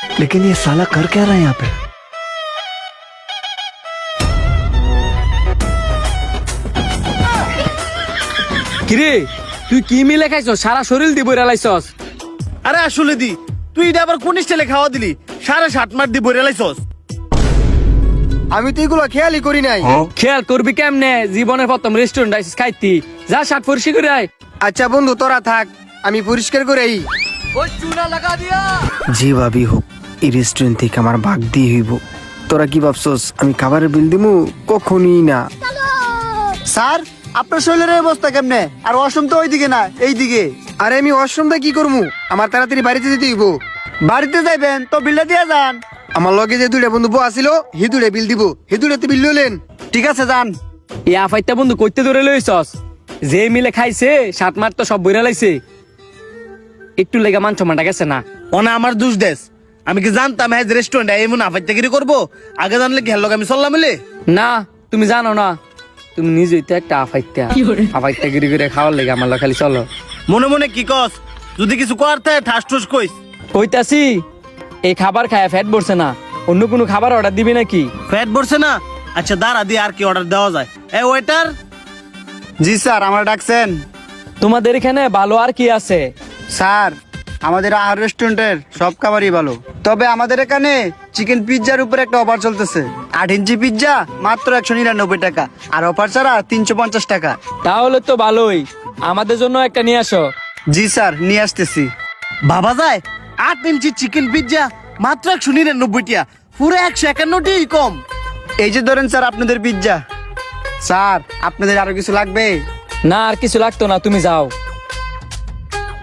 लेकिन ये साला कर क्या रहा है यहाँ पे? কিরে তুই কি মিলে খাইছস? সারা শরীর দি বইরা লাইছস। আরে আসলে দি তুই এটা আবার কোন স্টাইলে খাওয়া দিলি? 7.5 মার দি বইরা লাইছস। আমি তো এগুলো খেয়ালই করি নাই। খেয়াল করবি কেমনে? জীবনের প্রথম রেস্টুরেন্ট আইছিস খাইতি, যা শার্ট পরিষ্কার করে আয়। আচ্ছা বন্ধু তোরা থাক, আমি পরিষ্কার করেই। ওই চুনা লাগা দিয়া। যে ভাবি হোক এই রেস্টুরেন্ট থেকে আমার ভাগ দিয়ে হইব। তোরা কি ভাবছস আমি খাবারের বিল দিমু? কখনই না। স্যার আপনার শরীরের অবস্থা কেমনে? আর ওয়াশরুম তো ওইদিকে না এইদিকে। আরে আমি ওয়াশরুমটা কি করবো? আমার তাড়াতাড়ি বাড়িতে যেতে হইব। বাড়িতে যাইবেন তো বিলটা দিয়ে যান। আমার লগে যে দুইটা বন্ধু আসিল হিদুড়ে বিল দিব, হিদুড়েতে বিল লইলেন। ঠিক আছে যান। এই আফাইতা বন্ধু কইতে ধরে লইছস? যে মিলে খাইছে 7 মার তো সব বইরা লাইছে। একটু লেগা মান সম্মানটা গেছে না। ওনা আমার দোষ দেশ। আমি কি জানতাম হ্যাঁ রেস্টুরেন্টে এমন আফাইতাগিরি করবো? আগে জানলে কি হেল আমি চললাম মিলে। না তুমি জানো না, তুমি নিজেই তো একটা আফাইতা। আফাইতা গিরি করে খাওয়ার লেগে আমার খালি চলো। মনে মনে কি কস? যদি কিছু করতে ঠাস ঠুস কইস। কইতাছি এই খাবার খায় ফ্যাট বলছে না, অন্য কোনো খাবার অর্ডার দিবি নাকি? ফ্যাট বসে না? আচ্ছা দাঁড়া দিয়ে আর কি অর্ডার দেওয়া যায়। এই ওয়েটার। জি স্যার আমার ডাকছেন। তোমাদের এখানে ভালো আর কি আছে? স্যার আমাদের আহার রেস্টুরেন্টের সব খাবারই ভালো, তবে আমাদের এখানে চিকেন পিৎজার উপর একটা অফার চলতেছে। 8 ইঞ্চি পিৎজা মাত্র 199 টাকা, আর অফার ছাড়া 350 টাকা। তাহলে তো ভালোই, আমাদের জন্য একটা নিয়ে আসো। জি স্যার নিয়ে আসতেছি। বাবা যায় 8 ইঞ্চি চিকেন পিৎজা মাত্র 199 টাকা, পুরো 151 টাকাই কম। এই যে ধরেন স্যার আপনাদের পিৎজা। স্যার আপনাদের আরো কিছু লাগবে? না আর কিছু লাগতো না, তুমি যাও।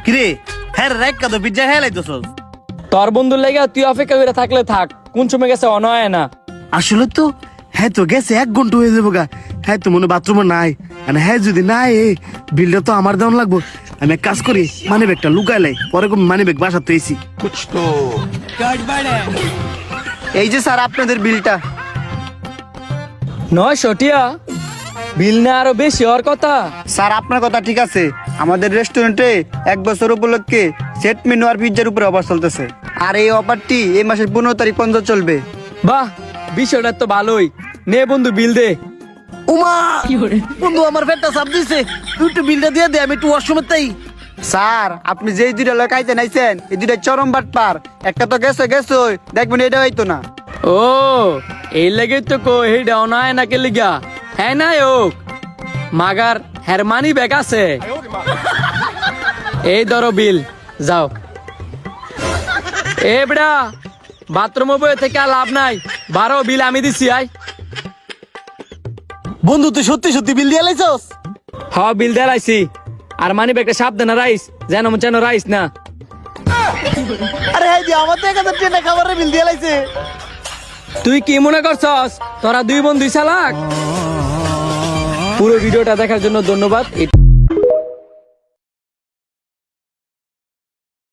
কিরে হ্যাঁ রেক কত পিৎজা হ্যাঁ লাইতেছস? তোর বন্ধুর লেগে তুই অপেক্ষা করে থাকলে থাক, কোন সময় গেছে অনয় না। আসলে তো হ্যাঁ তো গেছে 1 ঘন্টা হয়ে যাবো গা। হ্যাঁ তো মনে বাথরুমে নাই। মানে হ্যাঁ যদি নাই বিলটা তো আমার দাম লাগবো। আমি এক কাজ করি, মানি ব্যাগটা লুকাইলাই, পরে মানি ব্যাগ বাসা তো এসি। এই যে স্যার আপনাদের বিলটা। 900 টিয়া বিল না আরো বেশি হওয়ার কথা। স্যার আপনার কথা ঠিক আছে, আমাদের রেস্টুরেন্টে 1 বছর উপলক্ষে সেট মেনু আর পিৎজার উপরে অফার চলতেছে। আর এই অফারটি এই মাসের 15 তারিখ পর্যন্ত চলবে। বাহ, বিষয়টা তো ভালোই। নে বন্ধু বিল দে। উমা বন্ধু আমার পেটটা চাপ দিছে, তুই একটু বিলটা দিয়ে দে, আমি একটু ওয়াশরুমে তাই। স্যার আপনি যেই দুইটা লোক আইতে নাইছেন এই দুইটা চরম বাটপার। একটা তো গেছে দেখবেন এটা হইতো না। ও এই লেগে তো কো হেডা অনায় না কে লিগা। হ্যাঁ না হোক মাগার হেরমানি ব্যাগ আছে। এই ধরো বিল, যাও। এ বেড়া বাথরুমে বয়ে থেকে আর লাভ নাই, 12 বিল আমি দিছি। আয় বন্ধু তুই সত্যি সত্যি বিল দিয়ে লাইছস? হ বিল দেলাইছি। আর মানি ব্যাগটা সাবধানে রাইস, যেন রাইস না। আরে হ্যাঁ দি আমার তো 1000 টাকা খাবারের বিল দিয়ে লাইছে। তুই কি মনে করছস তোরা দুই বন্ধুই চালাক? পুরো ভিডিওটা দেখার জন্য ধন্যবাদ।